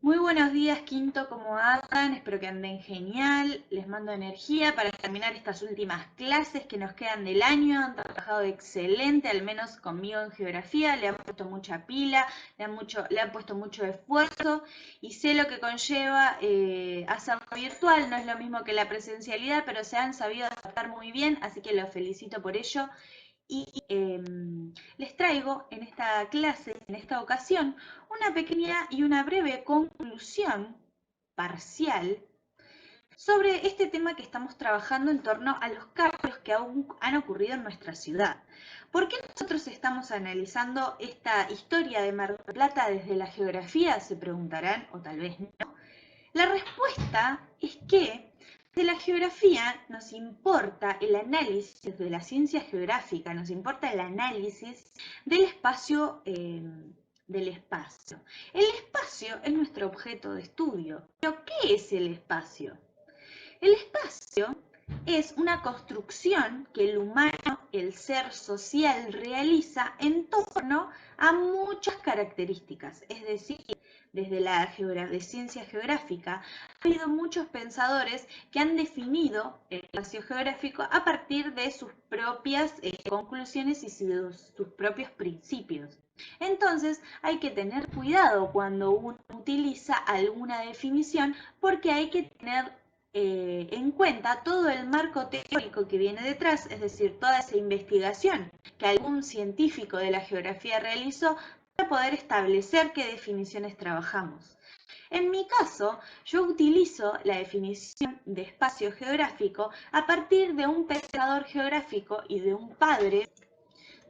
Muy buenos días, Quinto, ¿cómo andan? Espero que anden genial. Les mando energía para terminar estas últimas clases que nos quedan del año. Han trabajado excelente, al menos conmigo en geografía. Le han puesto mucha pila, le han puesto mucho esfuerzo y sé lo que conlleva hacerlo virtual. No es lo mismo que la presencialidad, pero se han sabido adaptar muy bien, así que los felicito por ello. Y les traigo en esta clase, en esta ocasión, una pequeña y una breve conclusión parcial sobre este tema que estamos trabajando en torno a los cambios que han ocurrido en nuestra ciudad. ¿Por qué nosotros estamos analizando esta historia de Mar del Plata desde la geografía? Se preguntarán, o tal vez no. La respuesta es que de la geografía nos importa el análisis de la ciencia geográfica, nos importa el análisis del espacio. Del espacio. El espacio es nuestro objeto de estudio. ¿Pero qué es el espacio? El espacio es una construcción que el humano, el ser social, realiza en torno a muchas características. Es decir, desde la ciencia geográfica, ha habido muchos pensadores que han definido el espacio geográfico a partir de sus propias conclusiones y sus propios principios. Entonces hay que tener cuidado cuando uno utiliza alguna definición porque hay que tener en cuenta todo el marco teórico que viene detrás, es decir, toda esa investigación que algún científico de la geografía realizó para poder establecer qué definiciones trabajamos. En mi caso, yo utilizo la definición de espacio geográfico a partir de un pensador geográfico y de un padre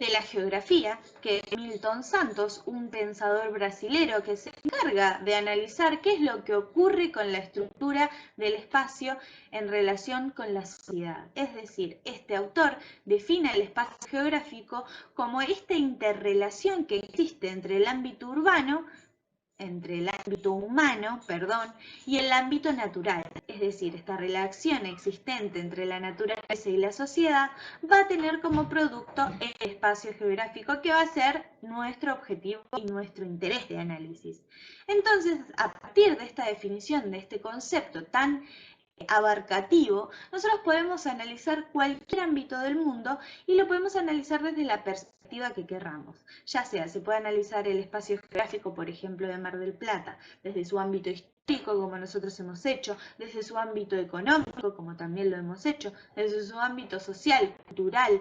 de la geografía, que es Milton Santos, un pensador brasilero que se encarga de analizar qué es lo que ocurre con la estructura del espacio en relación con la sociedad. Es decir, este autor define el espacio geográfico como esta interrelación que existe entre el ámbito urbano, entre el ámbito humano, perdón, y el ámbito natural. Es decir, esta relación existente entre la naturaleza y la sociedad va a tener como producto el espacio geográfico que va a ser nuestro objetivo y nuestro interés de análisis. Entonces, a partir de esta definición, de este concepto tan abarcativo, nosotros podemos analizar cualquier ámbito del mundo y lo podemos analizar desde la perspectiva que querramos. Ya sea, se puede analizar el espacio geográfico, por ejemplo, de Mar del Plata, desde su ámbito histórico, como nosotros hemos hecho, desde su ámbito económico, como también lo hemos hecho, desde su ámbito social, cultural,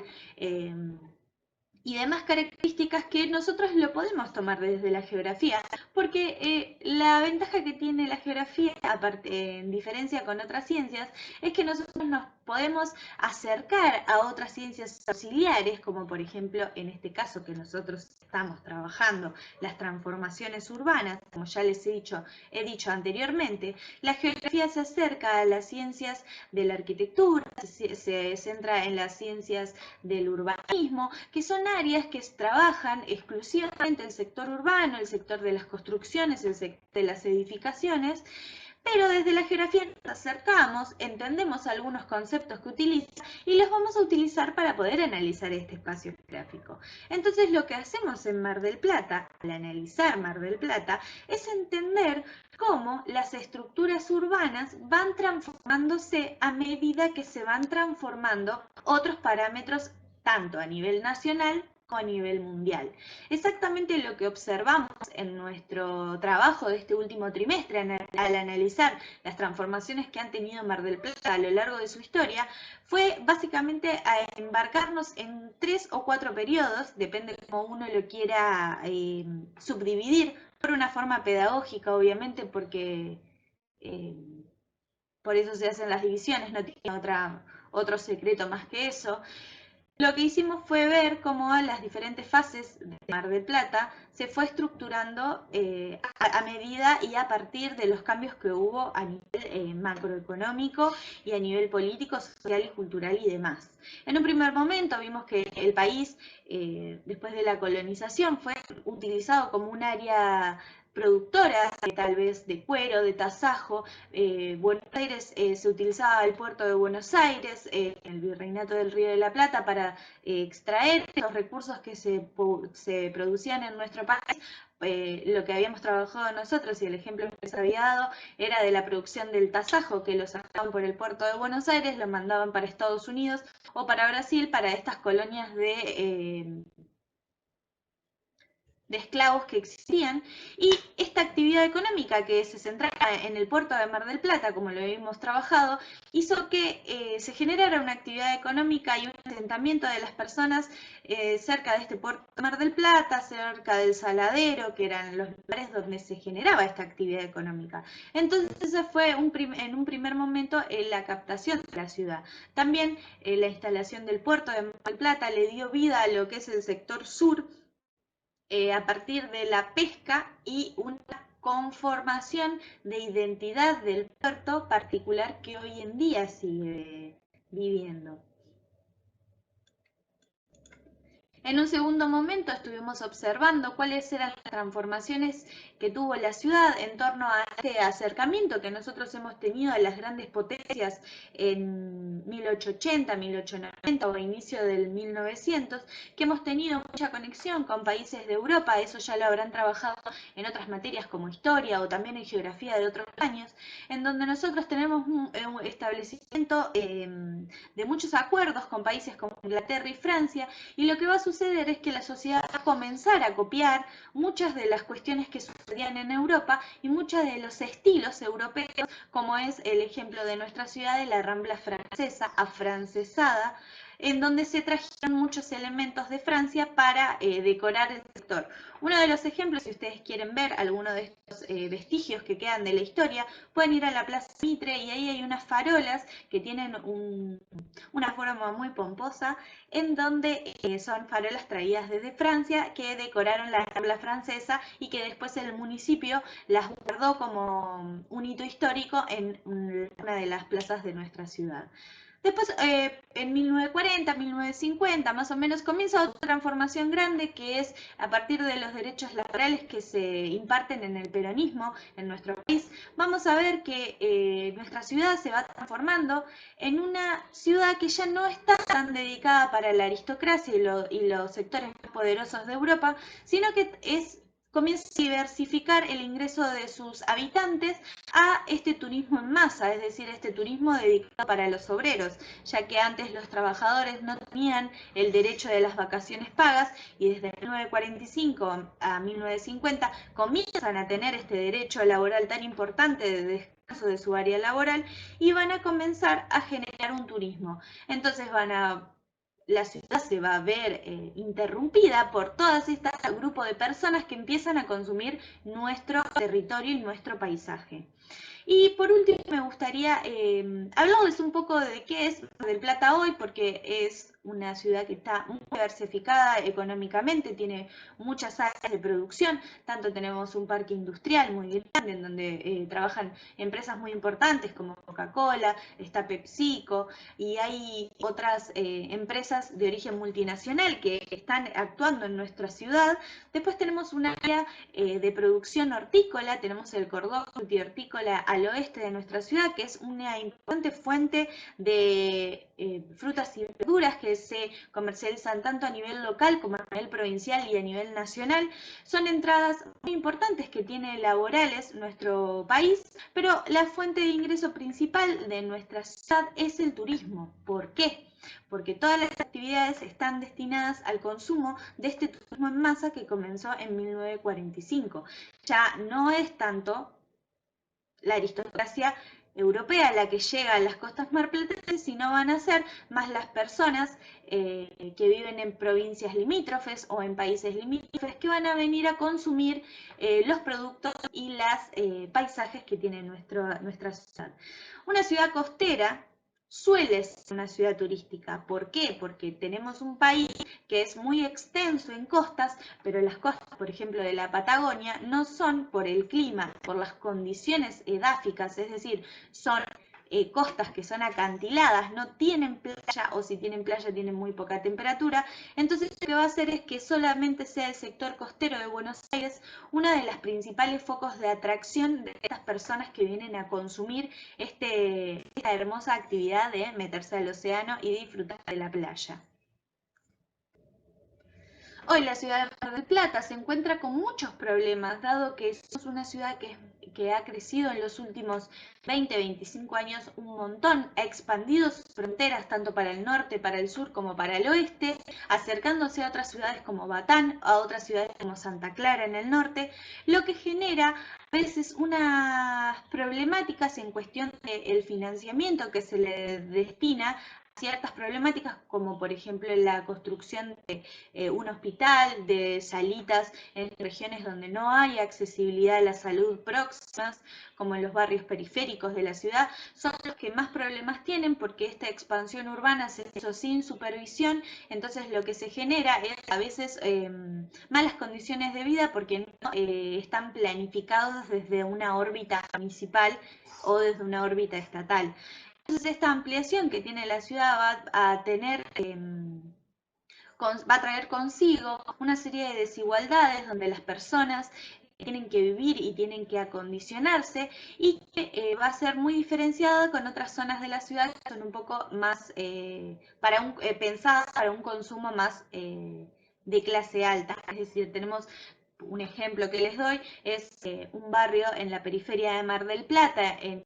y demás características que nosotros lo podemos tomar desde la geografía, porque la ventaja que tiene la geografía, aparte, en diferencia con otras ciencias, es que nosotros nos podemos acercar a otras ciencias auxiliares, como por ejemplo en este caso que nosotros estamos trabajando, las transformaciones urbanas, como ya les he dicho anteriormente. La geografía se acerca a las ciencias de la arquitectura, se centra en las ciencias del urbanismo, que son áreas que trabajan exclusivamente el sector urbano, el sector de las construcciones, el sector de las edificaciones, pero desde la geografía nos acercamos, entendemos algunos conceptos que utiliza y los vamos a utilizar para poder analizar este espacio geográfico. Entonces lo que hacemos en Mar del Plata, al analizar Mar del Plata, es entender cómo las estructuras urbanas van transformándose a medida que se van transformando otros parámetros tanto a nivel nacional como a nivel mundial. Exactamente lo que observamos en nuestro trabajo de este último trimestre al analizar las transformaciones que han tenido Mar del Plata a lo largo de su historia fue básicamente a embarcarnos en 3 o 4 periodos, depende cómo uno lo quiera subdividir, por una forma pedagógica obviamente, porque eh, por eso se hacen las divisiones, no tiene otro secreto más que eso. Lo que hicimos fue ver cómo las diferentes fases de Mar del Plata se fue estructurando a medida y a partir de los cambios que hubo a nivel macroeconómico y a nivel político, social y cultural y demás. En un primer momento vimos que el país, después de la colonización, fue utilizado como un área productora, tal vez de cuero, de tasajo. Buenos Aires se utilizaba el puerto de Buenos Aires, el virreinato del Río de la Plata, para extraer los recursos que se producían en nuestro país lo que habíamos trabajado nosotros y el ejemplo que les había dado era de la producción del tasajo, que lo sacaban por el puerto de Buenos Aires, lo mandaban para Estados Unidos o para Brasil, para estas colonias de esclavos que existían, y esta actividad económica que se centraba en el puerto de Mar del Plata, como lo hemos trabajado, hizo que se generara una actividad económica y un asentamiento de las personas cerca de este puerto de Mar del Plata, cerca del Saladero, que eran los lugares donde se generaba esta actividad económica. Entonces ese fue en un primer momento la captación de la ciudad. También la instalación del puerto de Mar del Plata le dio vida a lo que es el sector sur, a partir de la pesca y una conformación de identidad del puerto particular que hoy en día sigue viviendo. En un segundo momento estuvimos observando cuáles eran las transformaciones que tuvo la ciudad en torno a este acercamiento que nosotros hemos tenido a las grandes potencias en 1880, 1890 o a inicio del 1900, que hemos tenido mucha conexión con países de Europa, eso ya lo habrán trabajado en otras materias como historia o también en geografía de otros años, en donde nosotros tenemos un establecimiento de muchos acuerdos con países como Inglaterra y Francia, y lo que va a suceder es que la sociedad va a comenzar a copiar muchas de las cuestiones que sucedían en Europa y muchos de los estilos europeos, como es el ejemplo de nuestra ciudad de la Rambla francesa, afrancesada, en donde se trajeron muchos elementos de Francia para decorar el sector. Uno de los ejemplos, si ustedes quieren ver alguno de estos vestigios que quedan de la historia, pueden ir a la Plaza Mitre y ahí hay unas farolas que tienen una forma muy pomposa, en donde son farolas traídas desde Francia que decoraron la Rambla francesa y que después el municipio las guardó como un hito histórico en una de las plazas de nuestra ciudad. Después, en 1940, 1950, más o menos, comienza otra transformación grande que es a partir de los derechos laborales que se imparten en el peronismo en nuestro país. Vamos a ver que nuestra ciudad se va transformando en una ciudad que ya no está tan dedicada para la aristocracia y los sectores más poderosos de Europa, sino que comienza a diversificar el ingreso de sus habitantes a este turismo en masa, es decir, este turismo dedicado para los obreros, ya que antes los trabajadores no tenían el derecho de las vacaciones pagas y desde 1945 a 1950 comienzan a tener este derecho laboral tan importante de descanso de su área laboral y van a comenzar a generar un turismo. Entonces la ciudad se va a ver interrumpida por todas estas grupos de personas que empiezan a consumir nuestro territorio y nuestro paisaje. Y por último me gustaría hablarles un poco de qué es Mar del Plata hoy, porque es una ciudad que está muy diversificada económicamente, tiene muchas áreas de producción, tanto tenemos un parque industrial muy grande en donde trabajan empresas muy importantes como Coca-Cola, está PepsiCo y hay otras empresas de origen multinacional que están actuando en nuestra ciudad. Después tenemos un área de producción hortícola, tenemos el cordón hortícola al oeste de nuestra ciudad, que es una importante fuente de frutas y verduras que se comercializan tanto a nivel local como a nivel provincial y a nivel nacional. Son entradas muy importantes que tiene laborales nuestro país, pero la fuente de ingreso principal de nuestra ciudad es el turismo. ¿Por qué? Porque todas las actividades están destinadas al consumo de este turismo en masa que comenzó en 1945. Ya no es tanto la aristocracia europea la que llega a las costas marplatenses, sino van a ser más las personas que viven en provincias limítrofes o en países limítrofes que van a venir a consumir los productos y los paisajes que tiene nuestra ciudad. Una ciudad costera suele ser una ciudad turística. ¿Por qué? Porque tenemos un país que es muy extenso en costas, pero las costas, por ejemplo, de la Patagonia, no son por el clima, por las condiciones edáficas, es decir, son costas que son acantiladas, no tienen playa o si tienen playa tienen muy poca temperatura, entonces lo que va a hacer es que solamente sea el sector costero de Buenos Aires uno de los principales focos de atracción de estas personas que vienen a consumir esta hermosa actividad de meterse al océano y disfrutar de la playa. Hoy la ciudad de Mar del Plata se encuentra con muchos problemas, dado que somos una ciudad que ha crecido en los últimos 20, 25 años un montón, ha expandido sus fronteras tanto para el norte, para el sur como para el oeste, acercándose a otras ciudades como Batán, a otras ciudades como Santa Clara en el norte, lo que genera a veces unas problemáticas en cuestión del financiamiento que se le destina ciertas problemáticas como por ejemplo la construcción de un hospital, de salitas en regiones donde no hay accesibilidad a la salud próximas, como en los barrios periféricos de la ciudad, son los que más problemas tienen porque esta expansión urbana se hizo sin supervisión, entonces lo que se genera es a veces malas condiciones de vida porque no están planificados desde una órbita municipal o desde una órbita estatal. Entonces esta ampliación que tiene la ciudad va a tener va a traer consigo una serie de desigualdades donde las personas tienen que vivir y tienen que acondicionarse y que va a ser muy diferenciada con otras zonas de la ciudad que son un poco más pensadas para un consumo más de clase alta. Es decir, tenemos un ejemplo que les doy, es un barrio en la periferia de Mar del Plata, en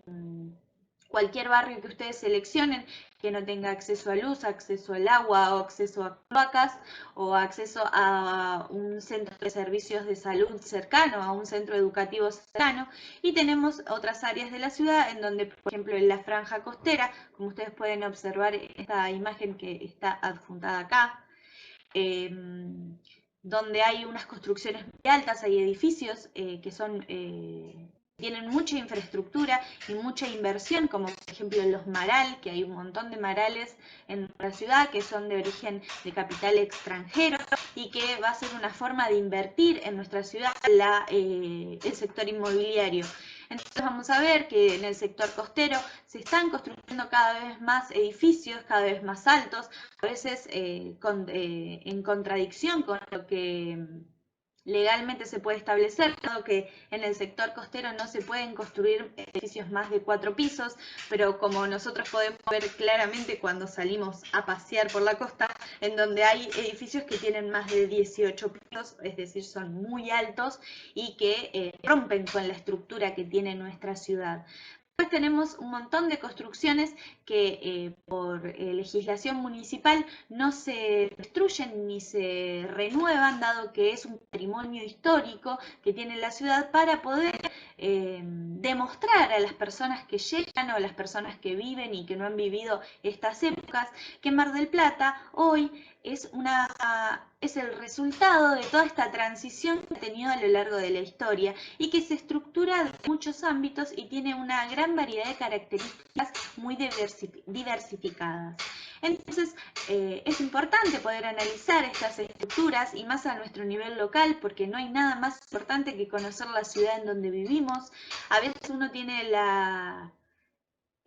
cualquier barrio que ustedes seleccionen que no tenga acceso a luz, acceso al agua o acceso a cloacas o acceso a un centro de servicios de salud cercano, a un centro educativo cercano. Y tenemos otras áreas de la ciudad en donde, por ejemplo, en la franja costera, como ustedes pueden observar en esta imagen que está adjuntada acá, eh, donde hay unas construcciones muy altas, hay edificios que son tienen mucha infraestructura y mucha inversión, como por ejemplo los Maral, que hay un montón de Marales en la ciudad que son de origen de capital extranjero y que va a ser una forma de invertir en nuestra ciudad el sector inmobiliario. Entonces vamos a ver que en el sector costero se están construyendo cada vez más edificios, cada vez más altos, a veces en contradicción con lo que legalmente se puede establecer, dado que en el sector costero no se pueden construir edificios más de 4 pisos, pero como nosotros podemos ver claramente cuando salimos a pasear por la costa, en donde hay edificios que tienen más de 18 pisos, es decir, son muy altos y que rompen con la estructura que tiene nuestra ciudad. Después tenemos un montón de construcciones que por legislación municipal no se destruyen ni se renuevan, dado que es un patrimonio histórico que tiene la ciudad para poder demostrar a las personas que llegan o a las personas que viven y que no han vivido estas épocas que Mar del Plata hoy es el resultado de toda esta transición que ha tenido a lo largo de la historia y que se estructura de muchos ámbitos y tiene una gran variedad de características muy diversificadas. Entonces, es importante poder analizar estas estructuras y más a nuestro nivel local porque no hay nada más importante que conocer la ciudad en donde vivimos. A veces uno tiene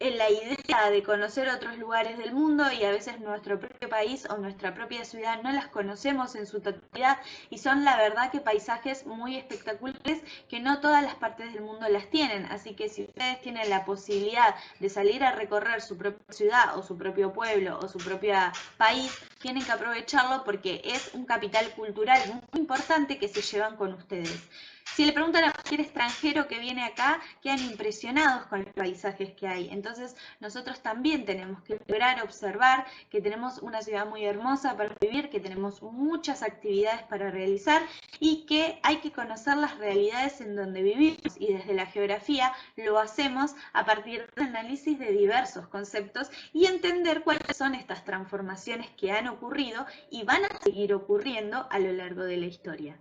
en la idea de conocer otros lugares del mundo y a veces nuestro propio país o nuestra propia ciudad no las conocemos en su totalidad y son la verdad que paisajes muy espectaculares que no todas las partes del mundo las tienen. Así que si ustedes tienen la posibilidad de salir a recorrer su propia ciudad o su propio pueblo o su propio país, tienen que aprovecharlo porque es un capital cultural muy importante que se llevan con ustedes. Si le preguntan a cualquier extranjero que viene acá, quedan impresionados con los paisajes que hay. Entonces, nosotros también tenemos que lograr observar que tenemos una ciudad muy hermosa para vivir, que tenemos muchas actividades para realizar y que hay que conocer las realidades en donde vivimos. Y desde la geografía lo hacemos a partir del análisis de diversos conceptos y entender cuáles son estas transformaciones que han ocurrido y van a seguir ocurriendo a lo largo de la historia.